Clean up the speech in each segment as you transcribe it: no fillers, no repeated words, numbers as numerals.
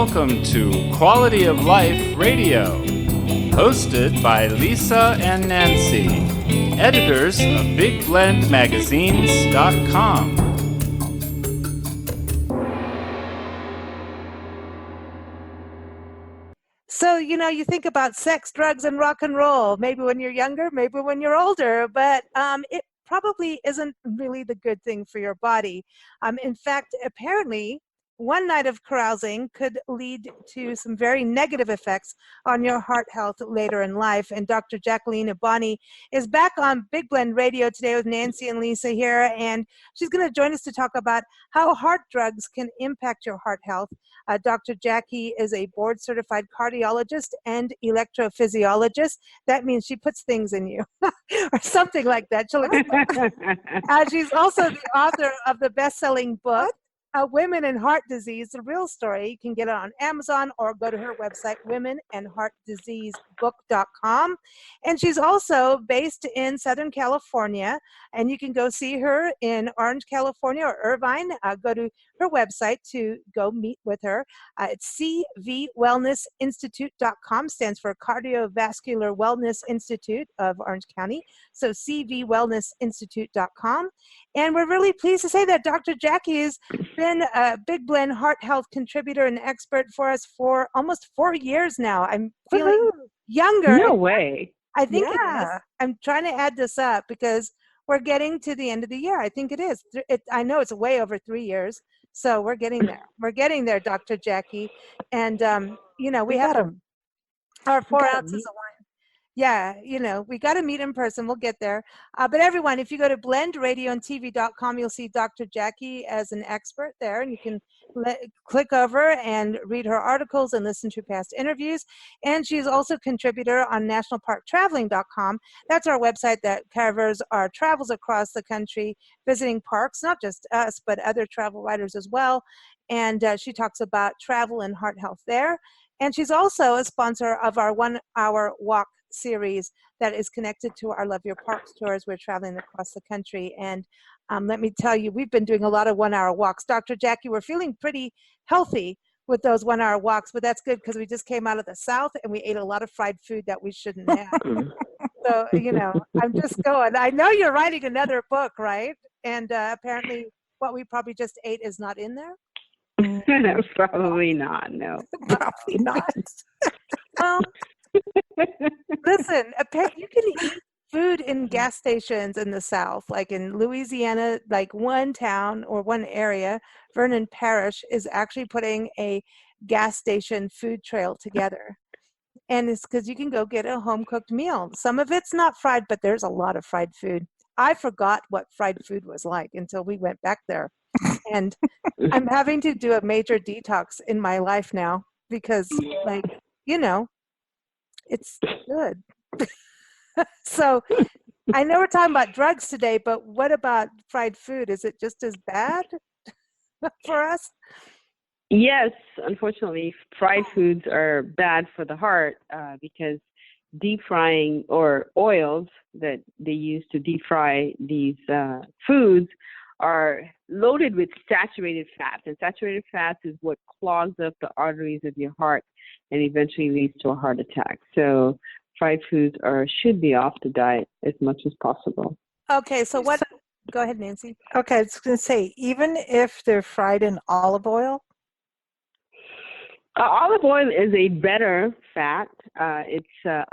Welcome to Quality of Life Radio, hosted by Lisa and Nancy, editors of BigBlendMagazines.com. So, you think about sex, drugs, and rock and roll, maybe when you're younger, maybe when you're older, but it probably isn't really the good thing for your body. In fact, apparently, one night of carousing could lead to some very negative effects on your heart health later in life. And Dr. Jacqueline-Eubany is back on Big Blend Radio today with Nancy and Lisa here, and she's going to join us to talk about how heart drugs can impact your heart health. Dr. Jackie is a board-certified cardiologist and electrophysiologist. That means she puts things in you, or something like that. She's also the author of the best-selling book, Women and Heart Disease, The Real Story. You can get it on Amazon or go to her website, womenandheartdiseasebook.com. And she's also based in Southern California, and you can go see her in Orange, California, or Irvine. Go to her website to go meet with her. It's cvwellnessinstitute.com, stands for Cardiovascular Wellness Institute of Orange County. So cvwellnessinstitute.com. And we're really pleased to say that Dr. Jackie has been a Big Blend heart health contributor and expert for us for almost 4 years now. I'm feeling younger. No way. I think it is. I'm trying to add this up because we're getting to the end of the year. I think it is. I know it's way over 3 years. So we're getting there. We're getting there, Dr. Jackie. And, we have our 4 ounces of wine. Yeah, we got to meet in person. We'll get there. But everyone, if you go to blendradioandtv.com, you'll see Dr. Jackie as an expert there, and you can click over and read her articles and listen to past interviews. And she's also a contributor on nationalparktraveling.com. That's our website that covers our travels across the country, visiting parks, not just us, but other travel writers as well. And she talks about travel and heart health there. And she's also a sponsor of our 1 hour walk series that is connected to our Love Your Parks tours. We're traveling across the country. And let me tell you, we've been doing a lot of 1 hour walks. Dr. Jackie, we're feeling pretty healthy with those 1 hour walks, but that's good because we just came out of the South and we ate a lot of fried food that we shouldn't have. So, I'm just going. I know you're writing another book, right? And apparently what we probably just ate is not in there. Probably not, no. Probably not. Well, listen, you can eat food in gas stations in the South, like in Louisiana, like one town or one area, Vernon Parish, is actually putting a gas station food trail together. And it's because you can go get a home-cooked meal. Some of it's not fried, but there's a lot of fried food. I forgot what fried food was like until we went back there. And I'm having to do a major detox in my life now because, it's good. So I know we're talking about drugs today, but what about fried food? Is it just as bad for us? Yes, unfortunately, fried foods are bad for the heart because deep frying or oils that they use to deep fry these foods are loaded with saturated fats. And saturated fats is what clogs up the arteries of your heart and eventually leads to a heart attack. So fried foods should be off the diet as much as possible. Okay, so go ahead, Nancy. Okay, I was going to say, even if they're fried in olive oil? Olive oil is a better fat. It's a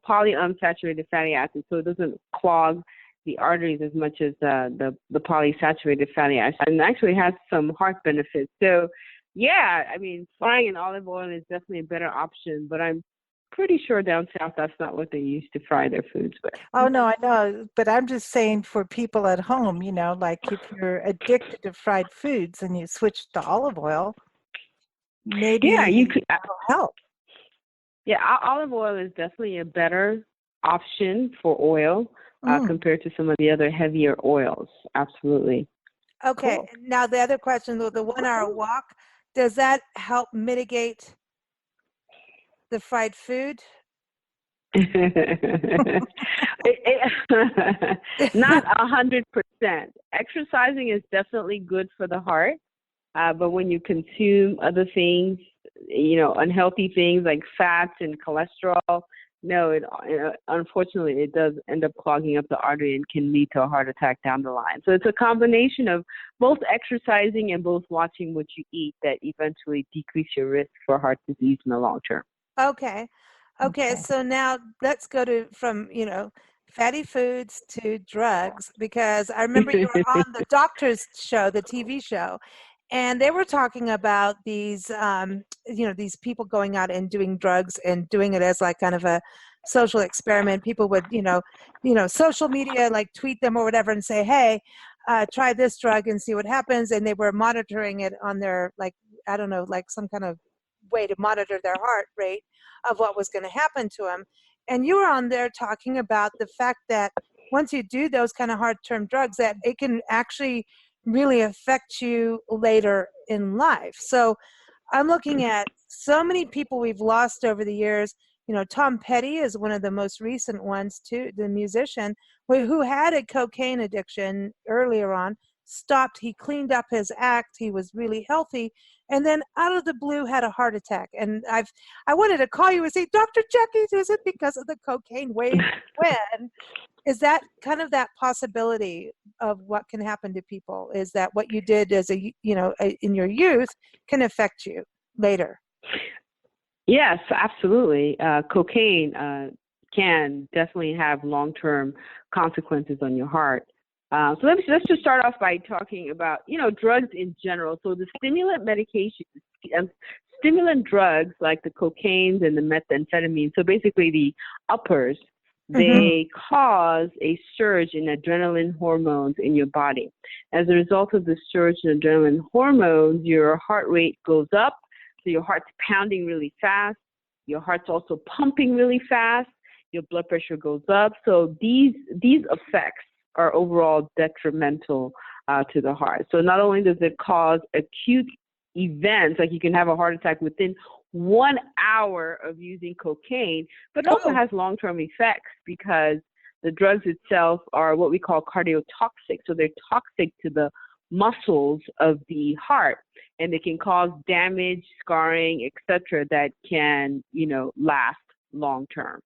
polyunsaturated fatty acid, so it doesn't clog the arteries as much as the polysaturated fatty acid, and actually has some heart benefits. So, yeah, I mean, frying in olive oil is definitely a better option, but I'm pretty sure down south that's not what they used to fry their foods with. Oh, no, I know, but I'm just saying for people at home, like if you're addicted to fried foods and you switch to olive oil, maybe you could help. Yeah, olive oil is definitely a better option for oil compared to some of the other heavier oils. Absolutely. Okay. Cool. Now the other question, the 1 hour walk, does that help mitigate the fried food? Not 100%. Exercising is definitely good for the heart, but when you consume other things unhealthy things like fats and cholesterol. No, unfortunately, it does end up clogging up the artery and can lead to a heart attack down the line. So it's a combination of both exercising and both watching what you eat that eventually decrease your risk for heart disease in the long term. Okay. So now let's go from fatty foods to drugs, because I remember you were on the doctor's show, the TV show, and they were talking about these these people going out and doing drugs and doing it as like kind of a social experiment. People would social media, like tweet them or whatever and say, hey, try this drug and see what happens, and they were monitoring it on their, like, I don't know, like some kind of way to monitor their heart rate of what was going to happen to them. And you were on there talking about the fact that once you do those kind of hard-term drugs, that it can actually really affect you later in life. So I'm looking at so many people we've lost over the years. Tom Petty is one of the most recent ones too, the musician who had a cocaine addiction earlier on, stopped, he cleaned up his act, he was really healthy, and then out of the blue had a heart attack. And I wanted to call you and say, Dr. Jackie, is it because of the cocaine way when? Is that kind of that possibility of what can happen to people? Is that what you did as in your youth can affect you later? Yes, absolutely. Cocaine can definitely have long-term consequences on your heart. So let's just start off by talking about, drugs in general. So the stimulant medication, stimulant drugs like the cocaines and the methamphetamine, so basically the uppers, they cause a surge in adrenaline hormones in your body. As a result of the surge in adrenaline hormones, your heart rate goes up, so your heart's pounding really fast. Your heart's also pumping really fast. Your blood pressure goes up. So these effects are overall detrimental to the heart. So not only does it cause acute events, like you can have a heart attack within 1 hour of using cocaine, but it also has long-term effects because the drugs itself are what we call cardiotoxic. So they're toxic to the muscles of the heart, and they can cause damage, scarring, etc., that can, last long-term.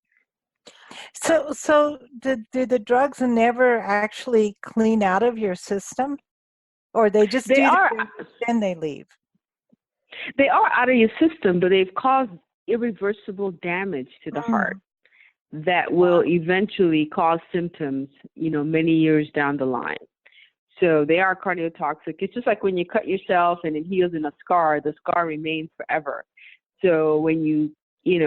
So do the drugs never actually clean out of your system, or they just then they leave? They are out of your system, but they've caused irreversible damage to the heart that will eventually cause symptoms, many years down the line. So they are cardiotoxic. It's just like when you cut yourself and it heals in a scar, the scar remains forever. So when these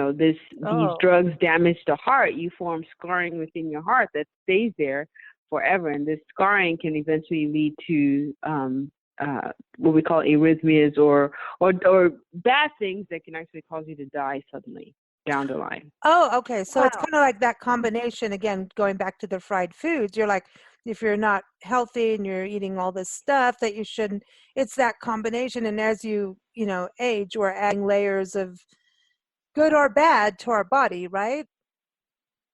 drugs damage the heart, you form scarring within your heart that stays there forever. And this scarring can eventually lead to what we call arrhythmias or bad things that can actually cause you to die suddenly down the line. Oh, okay. So it's kind of like that combination, again, going back to the fried foods. You're like, if you're not healthy and you're eating all this stuff that you shouldn't, it's that combination. And as you age, we're adding layers of good or bad to our body, right?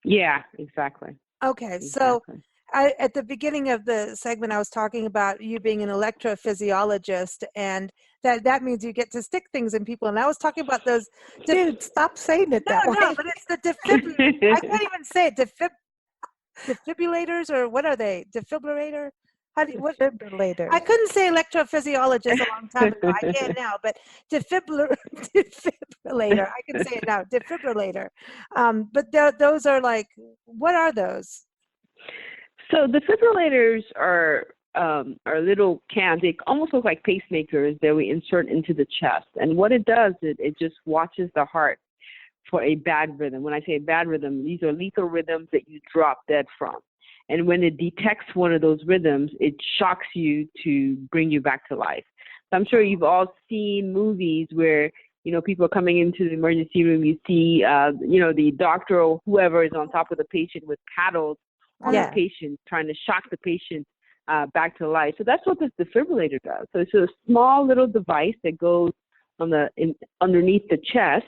Yeah, exactly. Okay. Exactly. So at the beginning of the segment, I was talking about you being an electrophysiologist, and that means you get to stick things in people. And I was talking about those. Dude, stop saying it that way. No, but it's the defibrillator. I can't even say it. Defibrillators, or what are they? Defibrillator? Defibrillator. I couldn't say electrophysiologist a long time ago. I can now, but defibrillator. I can say it now. Defibrillator. But those are like, what are those? So defibrillators are little cans. They almost look like pacemakers that we insert into the chest. And what it does is it just watches the heart for a bad rhythm. When I say bad rhythm, these are lethal rhythms that you drop dead from. And when it detects one of those rhythms, it shocks you to bring you back to life. So I'm sure you've all seen movies where, people are coming into the emergency room. You see, the doctor or whoever is on top of the patient with paddles on the patient, trying to shock the patient back to life. So that's what this defibrillator does. So it's a small little device that goes underneath the chest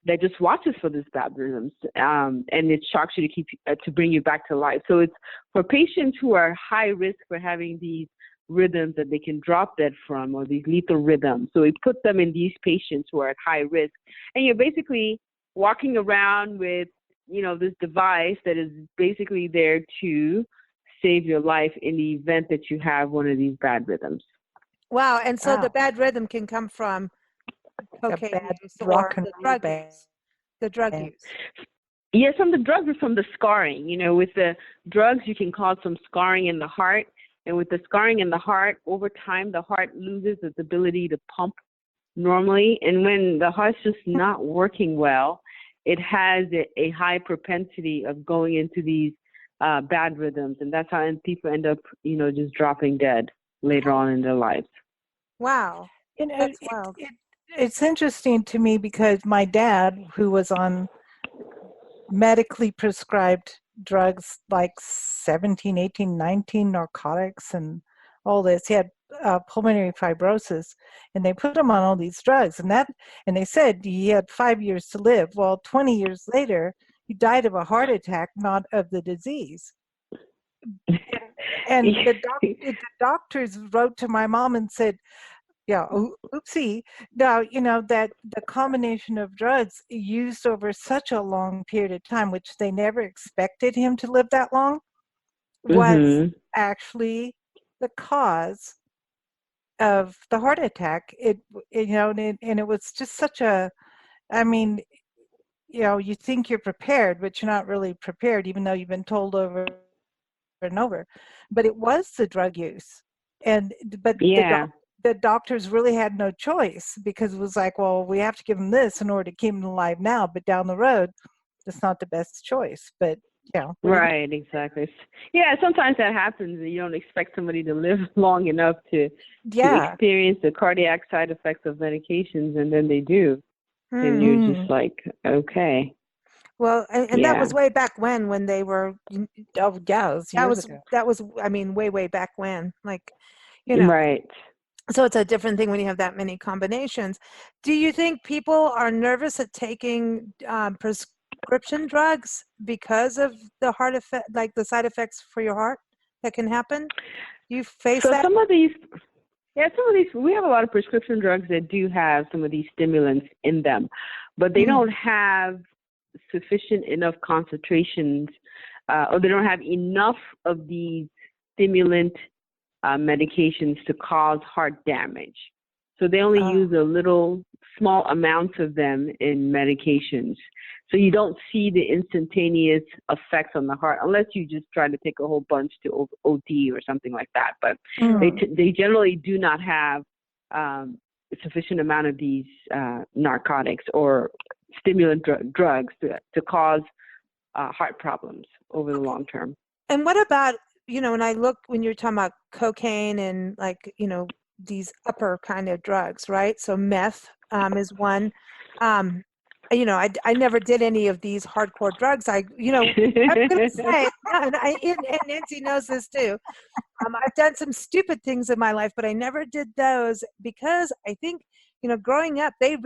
that just watches for these bad rhythms, and it shocks you to bring you back to life. So it's for patients who are high risk for having these rhythms that they can drop dead from, or these lethal rhythms. So we put them in these patients who are at high risk. And you're basically walking around with, this device that is basically there to save your life in the event that you have one of these bad rhythms. Wow. And so the Wow. bad rhythm can come from cocaine bad use rock or and the roll drug use. The drug band. use. Yes, from the drugs or from the scarring. With the drugs, you can cause some scarring in the heart. And with the scarring in the heart, over time, the heart loses its ability to pump normally. And when the heart's just not working well, it has a high propensity of going into these bad rhythms. And that's how people end up, just dropping dead later on in their lives. Wow. That's wild. It's interesting to me because my dad, who was on medically prescribed drugs like 17, 18, 19 narcotics and all this. He had pulmonary fibrosis, and they put him on all these drugs, and they said he had 5 years to live. Well, 20 years later, he died of a heart attack, not of the disease. And the doctors wrote to my mom and said, yeah, oopsie. Now, that the combination of drugs used over such a long period of time, which they never expected him to live that long, was actually the cause of the heart attack. And it was just such a, you think you're prepared, but you're not really prepared, even though you've been told over and over. But it was the drug use. But the doctors really had no choice, because it was like, well, we have to give him this in order to keep him alive now, but down the road, that's not the best choice. But right, exactly. Yeah, sometimes that happens, and you don't expect somebody to live long enough to experience the cardiac side effects of medications, and then they do, and you're just like, okay. Well, and that was way back when they were. Oh, yeah, it was years ago. That was, way back when, like, Right. So it's a different thing when you have that many combinations. Do you think people are nervous at taking prescription drugs because of the heart effect, like the side effects for your heart that can happen? Do you face that? Some of these, we have a lot of prescription drugs that do have some of these stimulants in them, but they don't have sufficient enough concentrations, or they don't have enough of these stimulant medications to cause heart damage. So they only use small amounts of them in medications. So you don't see the instantaneous effects on the heart unless you just try to take a whole bunch to OD or something like that. But they generally do not have a sufficient amount of these narcotics or stimulant drugs to cause heart problems over the long term. And what about, when you're talking about cocaine and these upper kind of drugs, right? So meth is one. I never did any of these hardcore drugs. I'm going to say, and Nancy knows this too. I've done some stupid things in my life, but I never did those because I think, growing up, they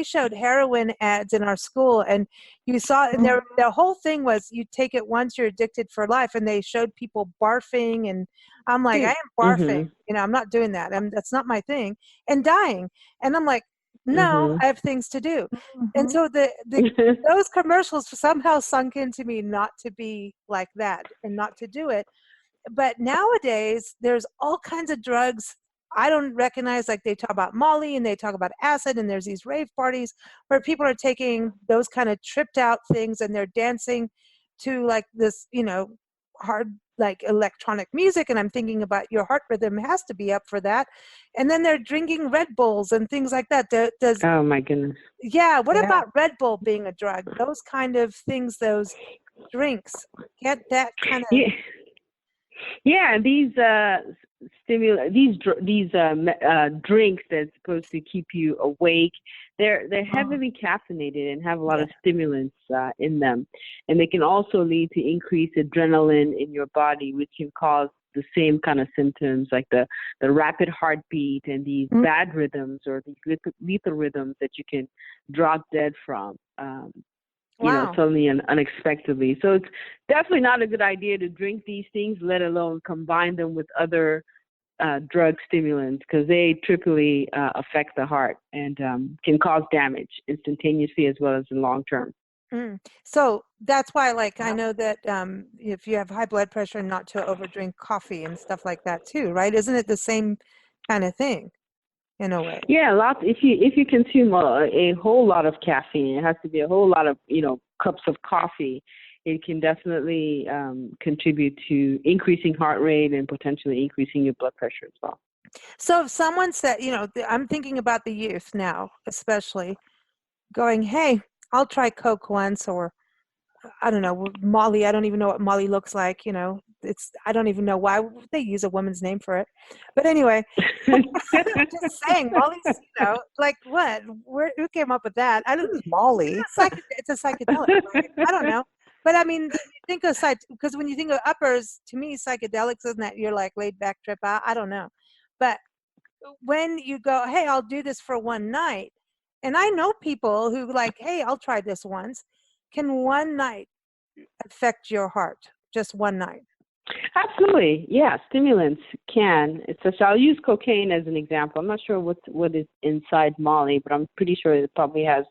showed heroin ads in our school, and you saw, and their whole thing was you take it once, you're addicted for life, and they showed people barfing, and I'm like, I am barfing, I'm not doing that. That's not my thing, and dying, and I'm like, no, I have things to do, and so those commercials somehow sunk into me not to be like that and not to do it. But nowadays, there's all kinds of drugs I don't recognize, like they talk about Molly and they talk about acid, and there's these rave parties where people are taking those kind of tripped out things and they're dancing to like this, hard, like electronic music. And I'm thinking about your heart rhythm has to be up for that. And then they're drinking Red Bulls and things like that. Oh my goodness. Yeah. What about Red Bull being a drug? Those kind of things, those drinks, get that kind of. Yeah, these drinks that's supposed to keep you awake, they're heavily caffeinated and have a lot of stimulants in them, and they can also lead to increased adrenaline in your body, which can cause the same kind of symptoms, like the rapid heartbeat and these bad rhythms or these lethal rhythms that you can drop dead from. Suddenly and unexpectedly. So it's definitely not a good idea to drink these things, let alone combine them with other drug stimulants because they triply affect the heart and can cause damage instantaneously as well as in long term. So that's why, like, I know that if you have high blood pressure, not to overdrink coffee and stuff like that too, right? Isn't it the same kind of thing in a way? Yeah, lots. If you consume a whole lot of caffeine, it has to be a whole lot of cups of coffee. It can definitely contribute to increasing heart rate and potentially increasing your blood pressure as well. So if someone said, I'm thinking about the youth now, especially going, hey, I'll try Coke once, or I don't know, Molly. I don't even know what Molly looks like. I don't even know why they use a woman's name for it. But anyway, I'm just saying, Molly's, like what? Who came up with that? I don't. Molly. It's a psychedelic, right? I don't know. But I mean, you think of because when you think of uppers, to me, psychedelics isn't that you're like laid back trip out? I don't know. But when you go, hey, I'll do this for one night, and I know people who like, hey, I'll try this once. Can one night affect your heart? Just one night? Absolutely, yeah. Stimulants can. I'll use cocaine as an example. I'm not sure what is inside Molly, but I'm pretty sure it probably has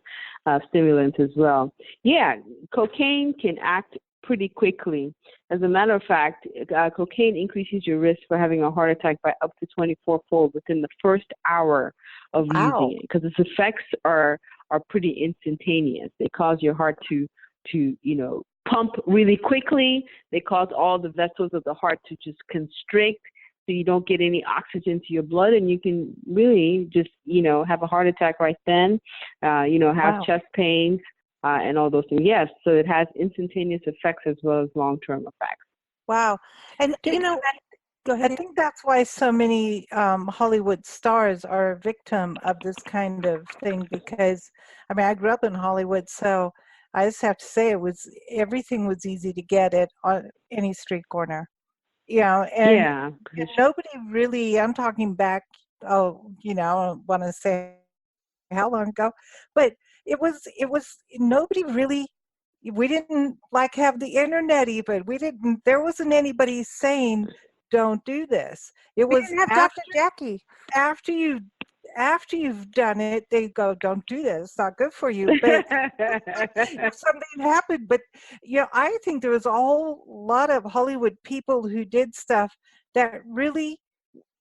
stimulants as well. Yeah, cocaine can act pretty quickly. As a matter of fact, cocaine increases your risk for having a heart attack by up to 24-fold within the first hour of using it, because its effects are pretty instantaneous. They cause your heart to pump really quickly. They cause all the vessels of the heart to just constrict, so you don't get any oxygen to your blood, and you can really just have a heart attack right then. Have chest pains. And all those things. Yes, so it has instantaneous effects as well as long-term effects. Wow. And, go ahead. I think that's why so many Hollywood stars are a victim of this kind of thing, because, I grew up in Hollywood, so I just have to say everything was easy to get at on any street corner. And nobody really, I'm talking back, I don't want to say how long ago, but it was nobody really, we didn't like have the internet even, there wasn't anybody saying don't do this. It was didn't have Dr. Jackie. After you've done it, they go, don't do this, it's not good for you. But if something happened, but I think there was a whole lot of Hollywood people who did stuff that really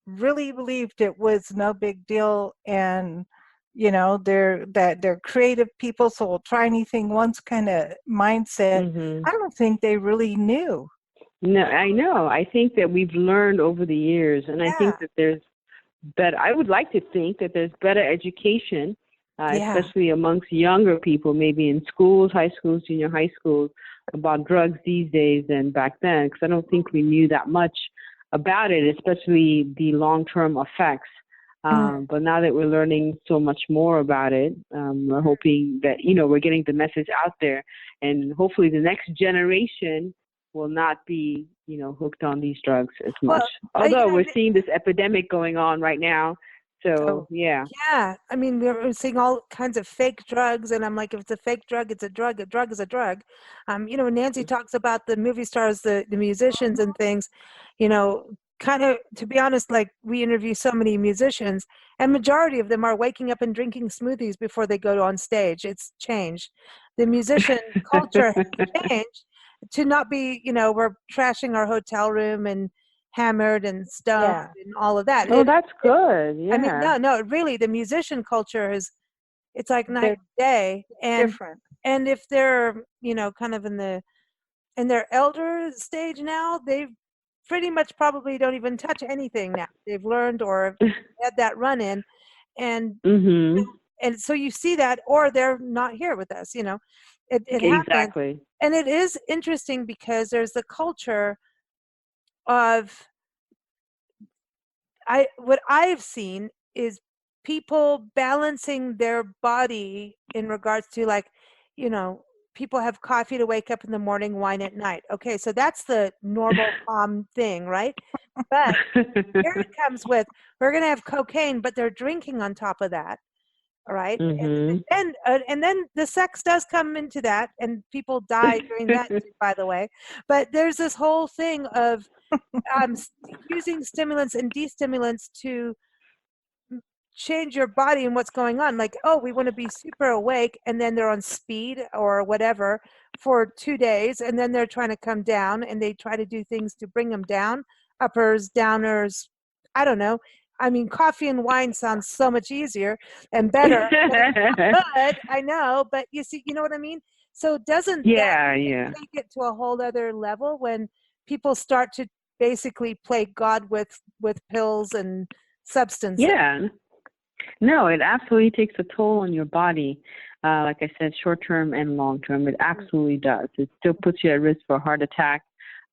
believed it was no big deal, and they're creative people, so we'll try anything once kind of mindset. Mm-hmm. I don't think they really knew. No, I know. I think that we've learned over the years, and I think that I would like to think that there's better education, especially amongst younger people, maybe in schools, high schools, junior high schools, about drugs these days than back then, because I don't think we knew that much about it, especially the long-term effects. But now that we're learning so much more about it, we're hoping that, we're getting the message out there, and hopefully the next generation will not be, hooked on these drugs as much. Although we're seeing this epidemic going on right now. So, yeah. Yeah. We're seeing all kinds of fake drugs, and I'm like, if it's a fake drug, it's a drug. A drug is a drug. When Nancy talks about the movie stars, the musicians and things, kind of, to be honest, like, we interview so many musicians, and majority of them are waking up and drinking smoothies before they go on stage. It's changed. The musician culture has changed to not be, we're trashing our hotel room and hammered and stoned and all of that. Oh, that's good. Yeah. No, really, the musician culture it's like night and day, and different. And if they're, kind of in their elder stage now, they've pretty much probably don't even touch anything now. They've learned or had that run in, and and so you see that, or they're not here with us. It exactly happens. And it is interesting because there's the culture of what I've seen is people balancing their body in regards to, like, people have coffee to wake up in the morning, wine at night. Okay, so that's the normal thing, right? But here it comes with, we're going to have cocaine, but they're drinking on top of that. All right. Mm-hmm. And then the sex does come into that, and people die during that too, by the way. But there's this whole thing of using stimulants and destimulants to change your body and what's going on. Like, oh, we want to be super awake, and then they're on speed or whatever for 2 days, and then they're trying to come down, and they try to do things to bring them down, uppers, downers. I don't know. I mean, coffee and wine sounds so much easier and better. But I know, but you know what I mean? So doesn't that Yeah. take it to a whole other level when people start to basically play God with pills and substances? Yeah. No, it absolutely takes a toll on your body. Like I said, short term and long term, it absolutely does. It still puts you at risk for a heart attack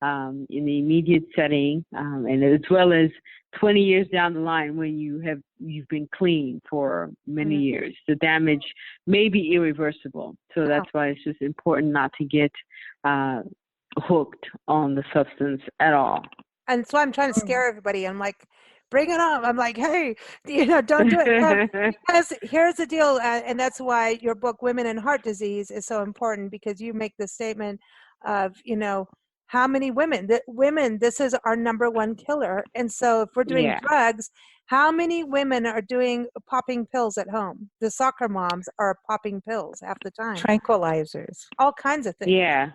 in the immediate setting, and as well as 20 years down the line when you've been clean for many years. The damage may be irreversible. So that's why it's just important not to get hooked on the substance at all. And so I'm trying to scare everybody. I'm like, bring it on. I'm like, hey, don't do it. Because here's the deal, and that's why your book, Women and Heart Disease, is so important, because you make the statement of, how many women, this is our number one killer. And so if we're doing drugs, how many women are popping pills at home? The soccer moms are popping pills half the time. Tranquilizers. All kinds of things. Yeah.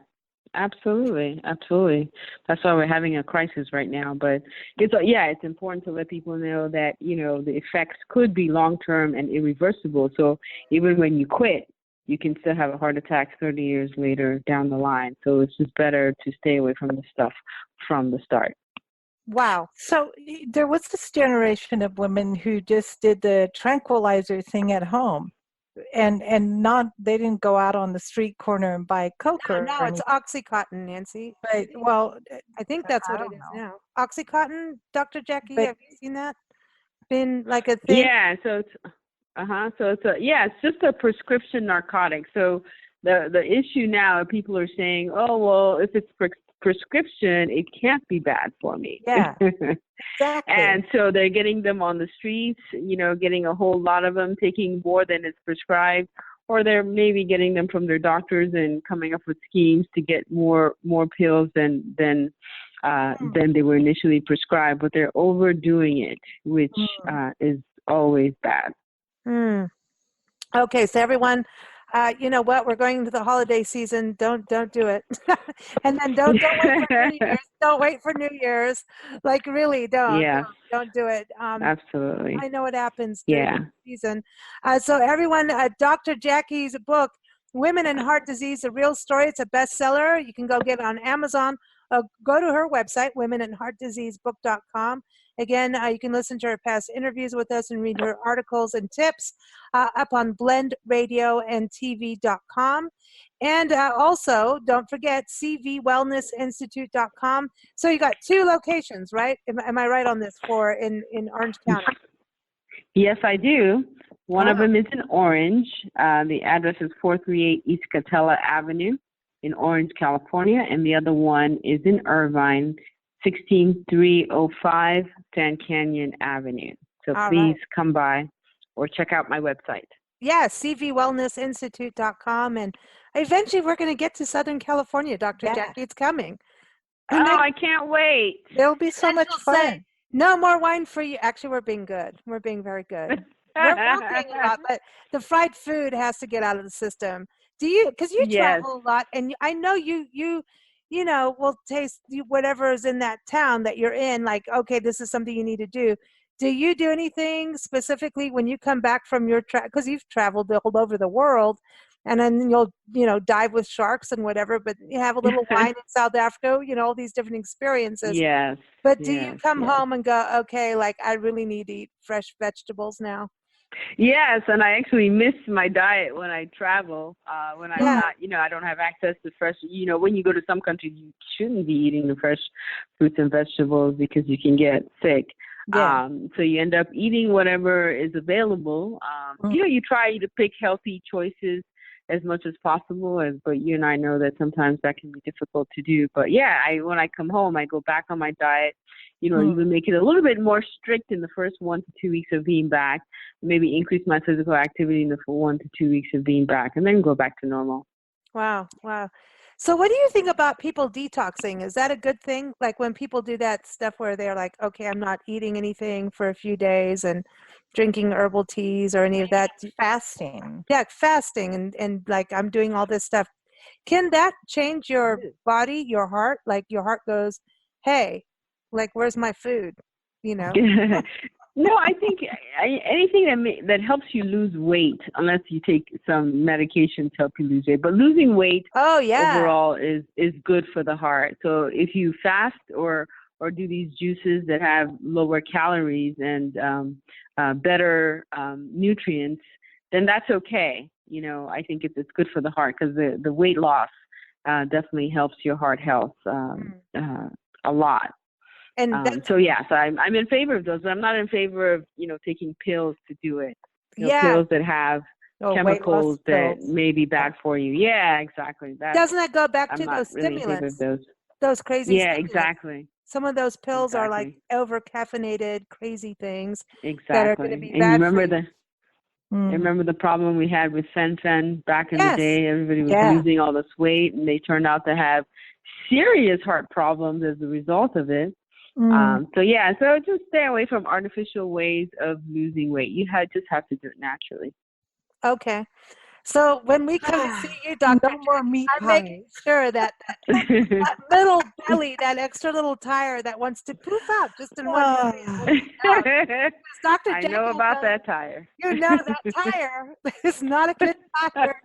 Absolutely. That's why we're having a crisis right now. But it's important to let people know that, the effects could be long-term and irreversible. So even when you quit, you can still have a heart attack 30 years later down the line. So it's just better to stay away from the stuff from the start. Wow. So there was this generation of women who just did the tranquilizer thing at home. And they didn't go out on the street corner and buy Coke or No, it's Oxycontin, Nancy. But, well, I think that's what it is now. Oxycontin, Dr. Jackie, have you seen that? Been like a thing? Yeah, so it's just a prescription narcotic. So the issue now, people are saying, oh, well, if it's prescription, it can't be bad for me. Yeah, exactly. And so they're getting them on the streets, getting a whole lot of them, taking more than is prescribed, or they're maybe getting them from their doctors and coming up with schemes to get more pills than they were initially prescribed, but they're overdoing it, which is always bad. Okay, so everyone, you know what? We're going into the holiday season. Don't do it. And then don't wait for New Year's. Don't wait for New Year's. Like, really, don't. Yeah. Don't do it. Absolutely. I know what happens during the season. So everyone, Dr. Jackie's book, Women and Heart Disease, A Real Story. It's a bestseller. You can go get it on Amazon. Go to her website, womenandheartdiseasebook.com. Again, you can listen to her past interviews with us and read her articles and tips up on blendradioandtv.com. And also, don't forget, cvwellnessinstitute.com. So you got 2 locations, right? Am I right on this in Orange County? Yes, I do. One of them is in Orange. The address is 438 East Catella Avenue in Orange, California. And the other one is in Irvine, 16305 Sand Canyon Avenue. So please come by or check out my website. Yeah, cvwellnessinstitute.com. And eventually we're going to get to Southern California, Dr. Jackie. It's coming. And I can't wait. It'll be so much fun. No more wine for you. Actually, we're being good. We're being very good. We're working a lot, but the fried food has to get out of the system. Do you? Because you travel a lot, and I know you will taste whatever is in that town that you're in. Like, okay, this is something you need to do. Do you do anything specifically when you come back from your because you've traveled all over the world, and then you'll dive with sharks and whatever, but you have a little wine in South Africa, all these different experiences. Yes. But do you come home and go, okay, like I really need to eat fresh vegetables now? Yes, and I actually miss my diet when I travel. When I'm not, I don't have access to fresh. When you go to some countries, you shouldn't be eating the fresh fruits and vegetables because you can get sick. Yeah. So you end up eating whatever is available. You try to pick healthy choices as much as possible. But you and I know that sometimes that can be difficult to do. But yeah, when I come home, I go back on my diet. Even make it a little bit more strict in the first 1 to 2 weeks of being back. Maybe increase my physical activity in the 1 to 2 weeks of being back, and then go back to normal. Wow. So what do you think about people detoxing? Is that a good thing? Like when people do that stuff where they're like, okay, I'm not eating anything for a few days and drinking herbal teas or any of that. Fasting. Yeah, fasting and like I'm doing all this stuff. Can that change your body, your heart? Like your heart goes, hey, like where's my food? No, I think anything that helps you lose weight, unless you take some medication to help you lose weight. But losing weight overall is good for the heart. So if you fast or do these juices that have lower calories and better nutrients, then that's okay. I think it's good for the heart, because the weight loss definitely helps your heart health a lot. And so I'm in favor of those, but I'm not in favor of taking pills to do it. Pills that have chemicals that may be bad for you. Yeah, exactly. Doesn't that go back to I'm those not really in favor of stimulants? those. Those crazy Yeah, stimulants. exactly. Some of those pills are like over caffeinated, crazy things exactly. that are going to be And bad remember for you. Remember the problem we had with fen back in the day? Everybody was losing all this weight, and they turned out to have serious heart problems as a result of it. So just stay away from artificial ways of losing weight. You just have to do it naturally. Okay. So when we come to see you, Dr. No more meat I'm making sure that little belly, that extra little tire that wants to poof out just in one area. Dr. I know about that tire. You know that tire is not a good tire.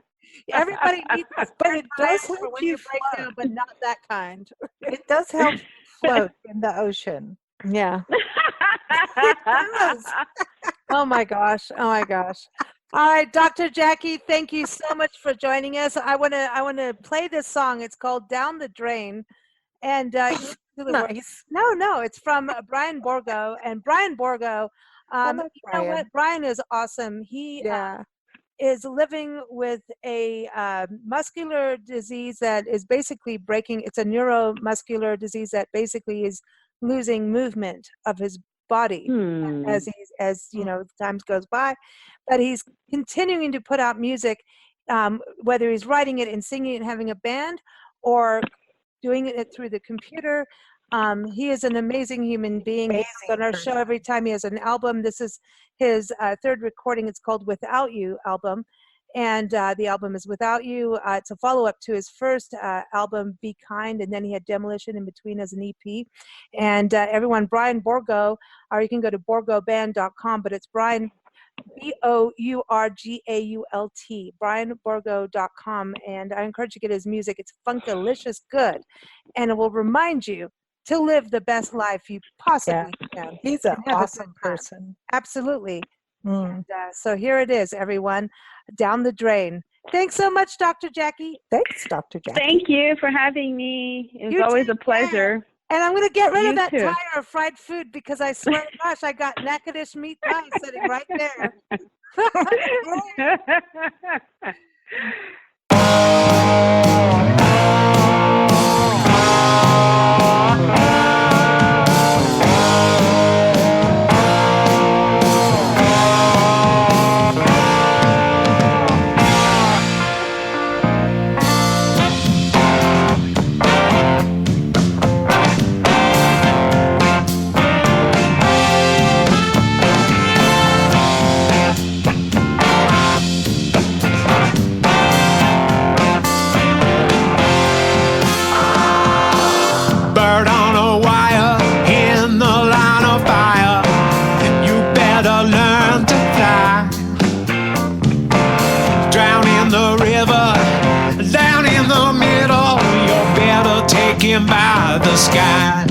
Everybody needs this, but it does help for when you you break down, but not that kind. It does help you float in the ocean. Yeah. It does. Oh my gosh. All right, Dr. Jackie, thank you so much for joining us. I want to play this song. It's called "Down the Drain," and Nice. No, it's from Brian Borgo, and Brian Borgo. You know what? Brian is awesome. He is living with a muscular disease that is basically breaking. It's a neuromuscular disease that basically is losing movement of his body as times goes by. But he's continuing to put out music, whether he's writing it and singing it and having a band, or doing it through the computer. He is an amazing human being. He's on our show every time. He has an album. This is his third recording. It's called Without You album. And the album is Without You. It's a follow-up to his first album, Be Kind, and then he had Demolition in between as an EP. And everyone, Brian Borgo, or you can go to borgoband.com, but it's Brian, Bourgault, brianborgo.com. And I encourage you to get his music. It's funkalicious good, and it will remind you to live the best life you possibly can. He's an awesome person. Absolutely. And, so here it is, everyone, Down the Drain. Thanks so much, Dr. Jackie. Thanks, Dr. Jackie. Thank you for having me. It was always a pleasure. And I'm going to get rid of that tire of fried food, because I swear to gosh, I got Natchitoches meat pie sitting right there. By the sky,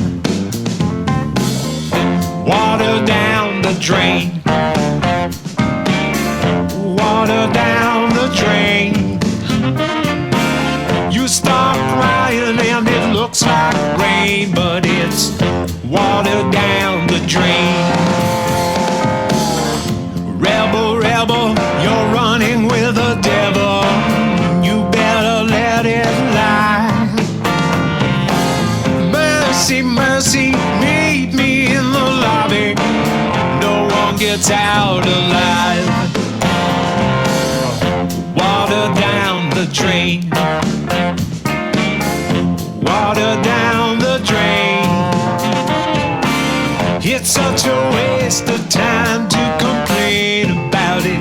water down the drain, water down the drain. You start crying and it looks like rain, but it's water down the drain. Rebel, rebel, you're running with the devil. train. Water down the drain. It's such a waste of time to complain about it.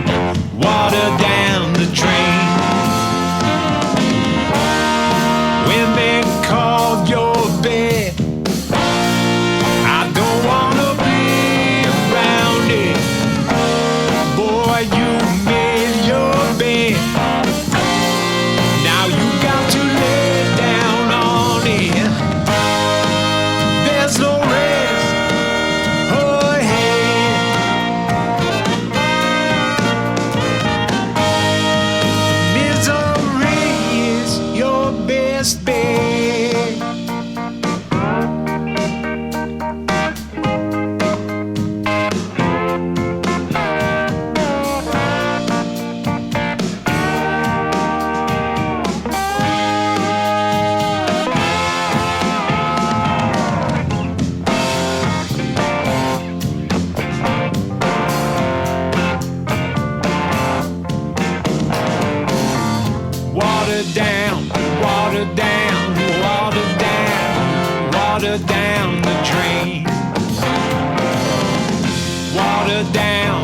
Water down the drain. Women call your bed. I don't wanna be around it. Boy, you made your bed. Now you got to lay down on it. There's no rest ahead. Misery is your best bet. Water down, water down, water down, water down the drain. Water down,